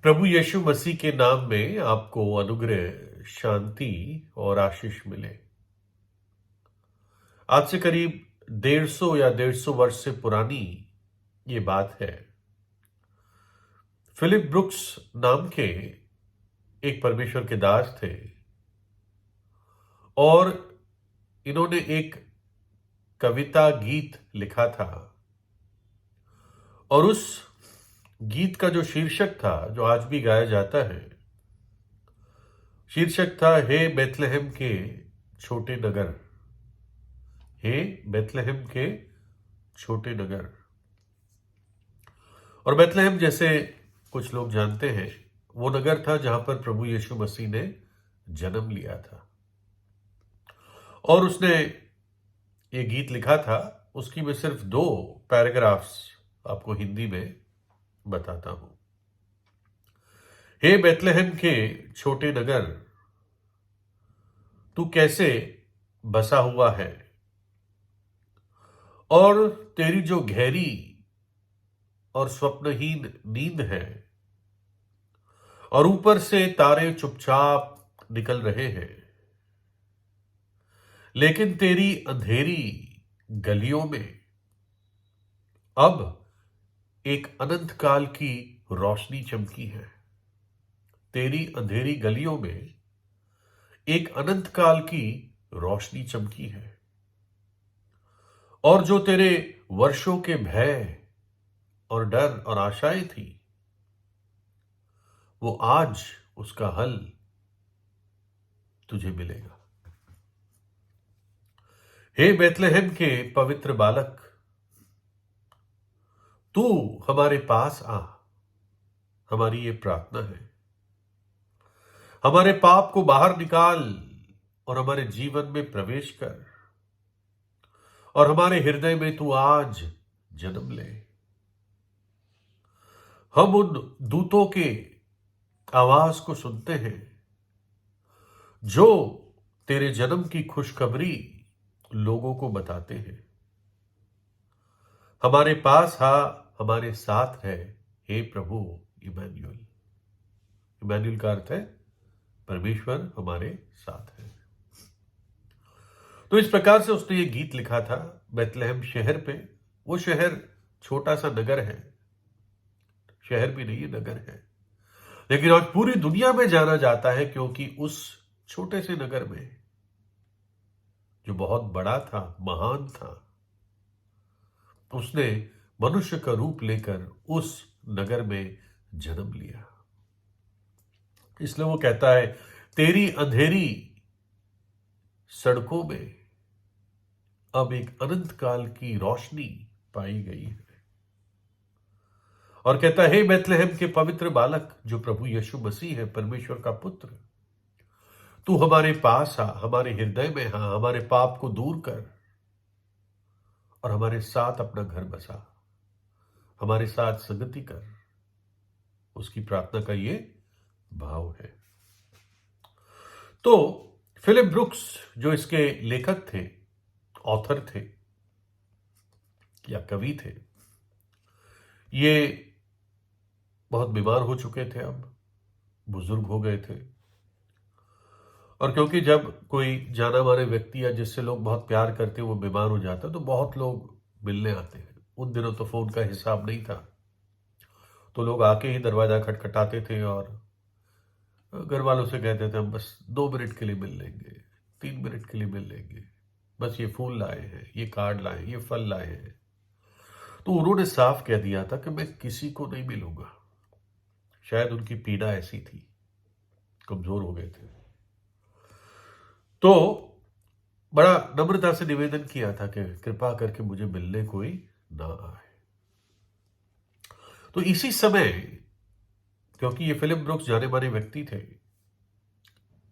प्रभु यीशु मसीह के नाम में आपको अनुग्रह, शांति और आशीष मिले। आज से करीब 150 या 150 वर्ष से पुरानी ये बात है। फिलिप ब्रुक्स नाम के एक परमेश्वर के दास थे और इन्होंने एक कविता गीत लिखा था और उस गीत का जो शीर्षक था, जो आज भी गाया जाता है, शीर्षक था हे बेथलेहम के छोटे नगर। हे बेथलेहम के छोटे नगर। और बेथलेहम, जैसे कुछ लोग जानते हैं, वो नगर था जहां पर प्रभु यीशु मसीह ने जन्म लिया था। और उसने ये गीत लिखा था। उसकी मैं सिर्फ 2 पैराग्राफ्स आपको हिंदी में बताता हूं। हे बेथलेहम के छोटे नगर, तू कैसे बसा हुआ है, और तेरी जो गहरी और स्वप्नहीन नींद है, और ऊपर से तारे चुपचाप निकल रहे हैं, लेकिन तेरी अंधेरी गलियों में अब एक अनंत काल की रोशनी चमकी है। तेरी अंधेरी गलियों में एक अनंत काल की रोशनी चमकी है, और जो तेरे वर्षों के भय और डर और आशाएं थी, वो आज उसका हल तुझे मिलेगा। हे बेथलेहम के पवित्र बालक, तू हमारे पास आ। हमारी ये प्रार्थना है। हमारे पाप को बाहर निकाल और हमारे जीवन में प्रवेश कर, और हमारे हृदय में तू आज जन्म ले। हम उन दूतों के आवाज को सुनते हैं जो तेरे जन्म की खुशखबरी लोगों को बताते हैं। हमारे पास हमारे साथ है, हे प्रभु इमैनुअल। इमैनुअल का अर्थ है परमेश्वर हमारे साथ है। तो इस प्रकार से उसने ये गीत लिखा था बेथलेहम शहर पे। वो शहर छोटा सा नगर है, शहर भी नहीं, नगर है, लेकिन आज पूरी दुनिया में जाना जाता है, क्योंकि उस छोटे से नगर में, जो बहुत बड़ा था, महान था, उसने मनुष्य का रूप लेकर उस नगर में जन्म लिया। इसलिए वो कहता है, तेरी अंधेरी सड़कों में अब एक अनंत काल की रोशनी पाई गई है। और कहता है, हे बेथलेहम के पवित्र बालक, जो प्रभु यीशु मसीह है, परमेश्वर का पुत्र, तू हमारे पास आ, हमारे हृदय में आ, हमारे पाप को दूर कर और हमारे साथ अपना घर बसा, हमारे साथ संगति कर। उसकी प्रार्थना का ये भाव है। तो फिलिप ब्रुक्स, जो इसके लेखक थे, ऑथर थे या कवि थे, ये बहुत बीमार हो चुके थे, अब बुजुर्ग हो गए थे। और क्योंकि जब कोई जाना माने व्यक्ति या जिससे लोग बहुत प्यार करते हैं वो बीमार हो जाता है, तो बहुत लोग मिलने आते हैं। उन दिनों तो फोन का हिसाब नहीं था, तो लोग आके ही दरवाजा खटखटाते थे और घर वालों से कहते थे, हम बस 2 मिनट के लिए मिल लेंगे, 3 मिनट के लिए मिल लेंगे, बस ये फूल लाए हैं, ये कार्ड लाए, ये फल लाए हैं। तो उन्होंने साफ कह दिया था कि मैं किसी को नहीं मिलूंगा। शायद उनकी पीड़ा ऐसी थी, कमजोर हो गए थे। तो बड़ा नम्रता से निवेदन किया था कि कृपा करके मुझे मिलने कोई ना आए। तो इसी समय, क्योंकि ये फिलिप ब्रुक्स जाने माने व्यक्ति थे,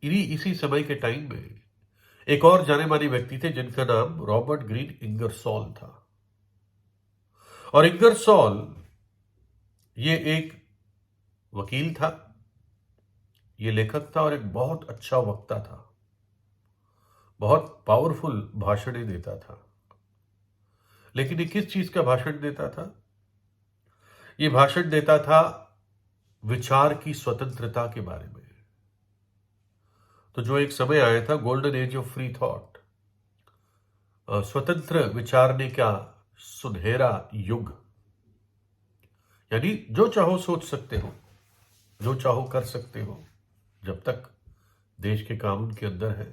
इसी समय के टाइम में एक और जाने माने व्यक्ति थे जिनका नाम रॉबर्ट ग्रीन इंगरसोल था। और इंगरसोल ये एक वकील था, ये लेखक था और एक बहुत अच्छा वक्ता था। बहुत पावरफुल भाषणें देता था। लेकिन ये किस चीज का भाषण देता था? ये भाषण देता था विचार की स्वतंत्रता के बारे में। तो जो एक समय आया था golden age of free thought, स्वतंत्र विचारने का सुनहरा युग, यानी जो चाहो सोच सकते हो, जो चाहो कर सकते हो, जब तक देश के कानून के अंदर है।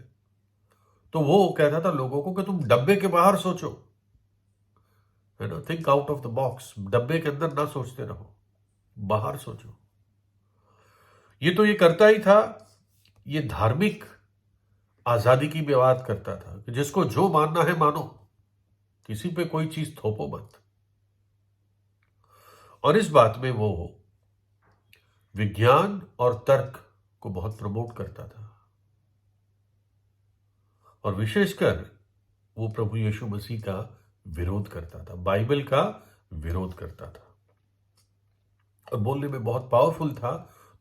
तो वो कहता था लोगों को कि तुम डब्बे के बाहर सोचो, है ना, think out of the box. डब्बे के अंदर ना सोचते रहो, बाहर सोचो। ये करता ही था। ये धार्मिक आजादी की भी बात करता था कि जिसको जो मानना है मानो, किसी पे कोई चीज थोपो मत। और इस बात में वो विज्ञान और तर्क को बहुत प्रमोट करता था, और विशेषकर वो प्रभु यीशु मसीह का विरोध करता था, बाइबल का विरोध करता था। और बोलने में बहुत पावरफुल था,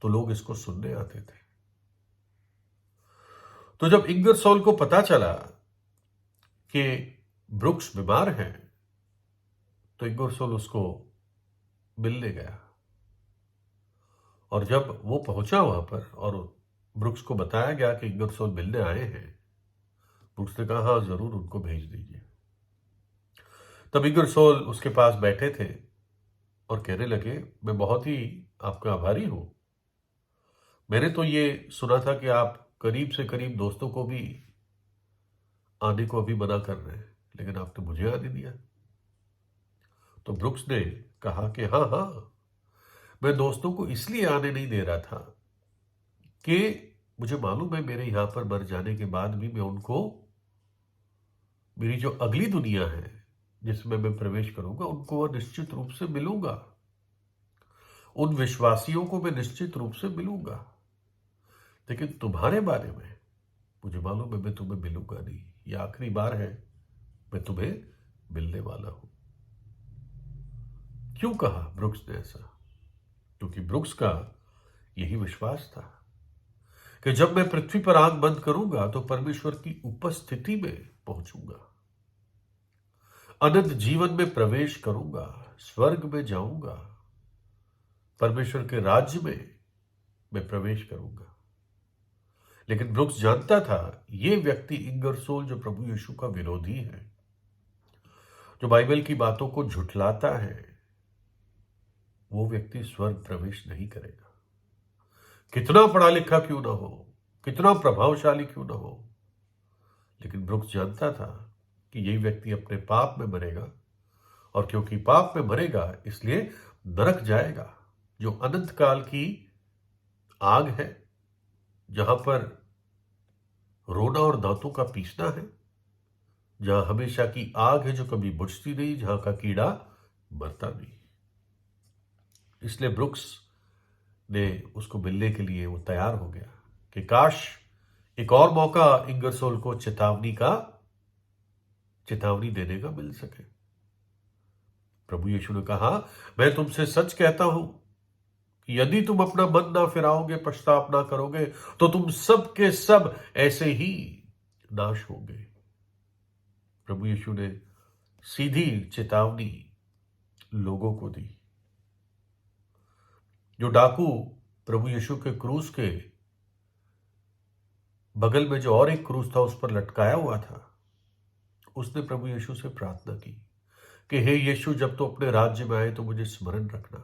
तो लोग इसको सुनने आते थे। तो जब इंगरसोल को पता चला कि ब्रुक्स बीमार है, तो इंगरसोल उसको मिलने गया। और जब वो पहुंचा वहां पर और ब्रुक्स को बताया गया कि इंगरसोल मिलने आए हैं, ब्रुक्स ने कहा हाँ जरूर, उनको भेज दीजिए। तब इंगरसोल उसके पास बैठे थे और कहने लगे, मैं बहुत ही आपका आभारी हूं। मैंने तो ये सुना था कि आप करीब से करीब दोस्तों को भी आने को अभी मना कर रहे हैं, लेकिन आपने मुझे आने दिया। तो ब्रुक्स ने कहा कि हाँ हाँ, मैं दोस्तों को इसलिए आने नहीं दे रहा था कि मुझे मालूम है मेरे यहां पर मर जाने के बाद भी मैं उनको, मेरी जो अगली दुनिया है जिसमें मैं प्रवेश करूंगा, उनको निश्चित रूप से मिलूंगा। उन विश्वासियों को मैं निश्चित रूप से मिलूंगा। लेकिन तुम्हारे बारे में मुझे मालूम है मैं तुम्हें मिलूंगा नहीं। ये आखिरी बार है मैं तुम्हें मिलने वाला हूं। क्यों कहा ब्रुक्स ने ऐसा? क्योंकि ब्रुक्स का यही विश्वास था कि जब मैं पृथ्वी पर आंख बंद करूंगा तो परमेश्वर की उपस्थिति में पहुंचूंगा, अनंत जीवन में प्रवेश करूंगा, स्वर्ग में जाऊंगा, परमेश्वर के राज्य में मैं प्रवेश करूंगा। लेकिन ब्रुक्स जानता था यह व्यक्ति इंगरसोल, जो प्रभु यीशु का विरोधी है, जो बाइबल की बातों को झुठलाता है, वो व्यक्ति स्वर्ग प्रवेश नहीं करेगा। कितना पढ़ा लिखा क्यों ना हो, कितना प्रभावशाली क्यों ना हो, लेकिन ब्रुक्स जानता था कि यही व्यक्ति अपने पाप में मरेगा, और क्योंकि पाप में मरेगा इसलिए नरक जाएगा, जो अनंत काल की आग है, जहां पर रोना और दांतों का पीसना है, जहां हमेशा की आग है जो कभी बुझती नहीं, जहां का कीड़ा मरता नहीं। इसलिए ब्रुक्स ने उसको मिलने के लिए वो तैयार हो गया कि काश एक और मौका इंगरसोल को चेतावनी देने का मिल सके। प्रभु यीशु ने कहा, मैं तुमसे सच कहता हूं कि यदि तुम अपना मन ना फिराओगे, पश्चाताप ना करोगे, तो तुम सब के सब ऐसे ही नाश होंगे। प्रभु यीशु ने सीधी चेतावनी लोगों को दी। जो डाकू प्रभु यीशु के क्रूस के बगल में जो और एक क्रूस था उस पर लटकाया हुआ था, उसने प्रभु यीशु से प्रार्थना की कि हे यीशु, जब तू अपने राज्य में आए तो मुझे स्मरण रखना।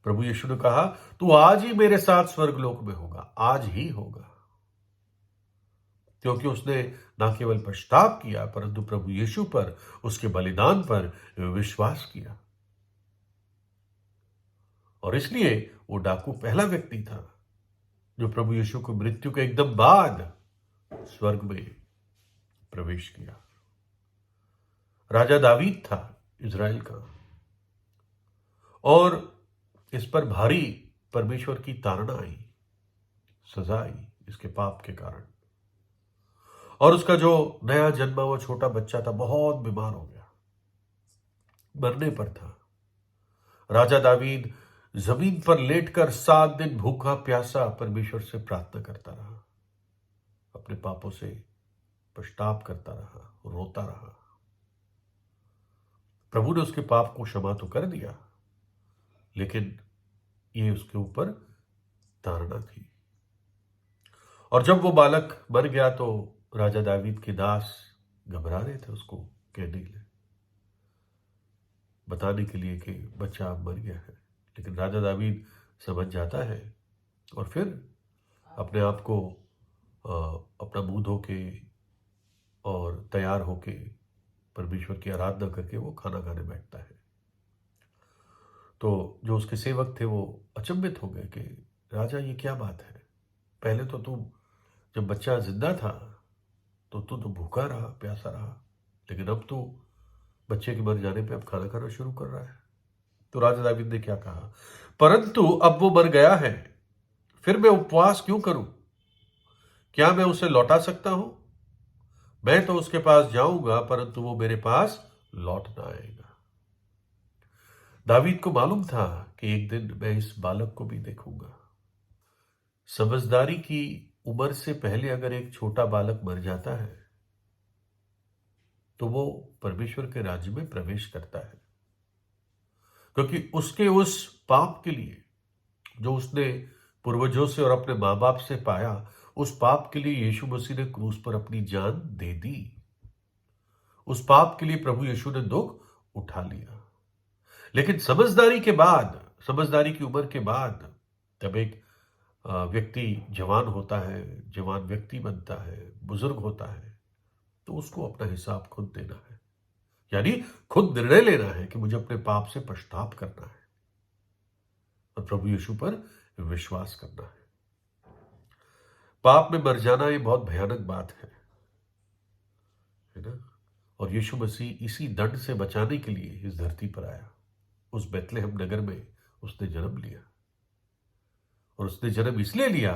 प्रभु यीशु ने कहा, तू आज ही मेरे साथ स्वर्गलोक में होगा, आज ही होगा। क्योंकि उसने न केवल पश्चाताप किया, परंतु प्रभु यीशु पर, उसके बलिदान पर विश्वास किया। और इसलिए वो डाकू पहला व्यक्ति था जो प्रभु यीशु को मृत्यु के एकदम बाद स्वर्ग में प्रवेश किया। राजा दावीद था इज़राइल का, और इस पर भारी परमेश्वर की ताड़ना आई, सजा आई इसके पाप के कारण। और उसका जो नया जन्मा हुआ छोटा बच्चा था बहुत बीमार हो गया, मरने पर था। राजा दावीद जमीन पर लेटकर 7 दिन भूखा प्यासा परमेश्वर से प्रार्थना करता रहा, अपने पापों से पश्चाताप करता रहा, रोता रहा। प्रभु ने उसके पाप को क्षमा तो कर दिया, लेकिन ये उसके ऊपर धारणा थी। और जब वो बालक मर गया तो राजा दावीद के दास घबरा रहे थे उसको कहने के लिए, बताने के लिए कि बच्चा अब मर गया है। लेकिन राजा दावीद समझ जाता है और फिर अपने आप को अपना मुंह धो के और तैयार होके परमेश्वर की आराधना करके वो खाना खाने बैठता है। तो जो उसके सेवक थे वो अचंभित हो गए कि राजा ये क्या बात है, पहले तो तू जब बच्चा जिंदा था तो तू तो भूखा रहा, प्यासा रहा, लेकिन अब तू बच्चे के मर जाने पे अब खाना खाना शुरू कर रहा है। तो राजा दावीद ने क्या कहा, परंतु अब वो मर गया है, फिर मैं उपवास क्यों करूं? क्या मैं उसे लौटा सकता हूं? मैं तो उसके पास जाऊंगा परंतु वो मेरे पास लौट ना आएगा। दावीद को मालूम था कि एक दिन मैं इस बालक को भी देखूंगा। समझदारी की उम्र से पहले अगर एक छोटा बालक मर जाता है तो वो परमेश्वर के राज्य में प्रवेश करता है, क्योंकि उसके उस पाप के लिए जो उसने पूर्वजों से और अपने मां बाप से पाया, उस पाप के लिए यीशु मसीह ने क्रूस पर अपनी जान दे दी। उस पाप के लिए प्रभु यीशु ने दुख उठा लिया। लेकिन समझदारी के बाद, समझदारी की उम्र के बाद, जब एक व्यक्ति जवान होता है, जवान व्यक्ति बनता है, बुजुर्ग होता है, तो उसको अपना हिसाब खुद देना है, यानी खुद निर्णय लेना है कि मुझे अपने पाप से पश्चाताप करना है और प्रभु यीशु पर विश्वास करना है। पाप में मर जाना ये बहुत भयानक बात है ना। और यीशु मसीह इसी दंड से बचाने के लिए इस धरती पर आया। उस बेथलेहम नगर में उसने जन्म लिया, और उसने जन्म इसलिए लिया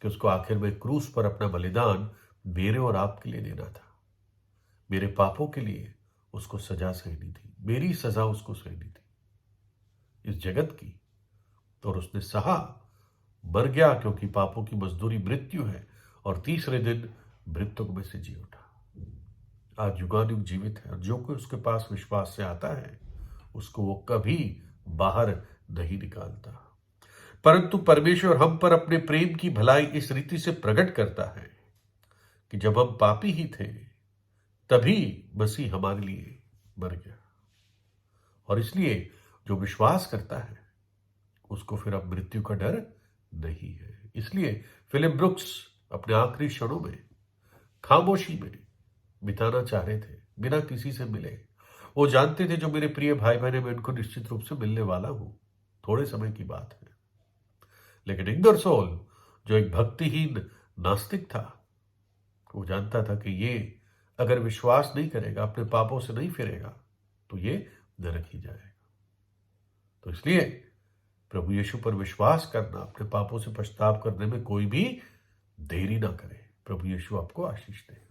कि उसको आखिर में क्रूस पर अपना बलिदान मेरे और आपके लिए देना था। मेरे पापों के लिए उसको सजा सहनी थी, मेरी सजा उसको सहनी थी इस जगत की, और उसने सहा, मर गया, क्योंकि पापों की मजदूरी मृत्यु है, और तीसरे दिन मृतक में से जी उठा। आज युगानुग जीवित है, और जो कोई उसके पास विश्वास से आता है उसको वो कभी बाहर नहीं निकालता। परंतु परमेश्वर हम पर अपने प्रेम की भलाई इस रीति से प्रकट करता है कि जब हम पापी ही थे तभी मसीह हमारे लिए मर गया, और इसलिए जो विश्वास करता है उसको फिर अब मृत्यु का डर नहीं है। इसलिए फिलिप ब्रुक्स अपने आखिरी क्षणों में खामोशी में बिताना चाह रहे थे, बिना किसी से मिले। वो जानते थे जो मेरे प्रिय भाई बहन है, मैं उनको निश्चित रूप से मिलने वाला हूं, थोड़े समय की बात है। लेकिन इंगरसोल जो एक भक्तिहीन नास्तिक था, वो जानता था कि ये अगर विश्वास नहीं करेगा, अपने पापों से नहीं फिरेगा, तो ये नरक ही जाएगा। तो इसलिए प्रभु यीशु पर विश्वास करना, अपने पापों से पश्चाताप करने में कोई भी देरी ना करे। प्रभु यीशु आपको आशीष दे।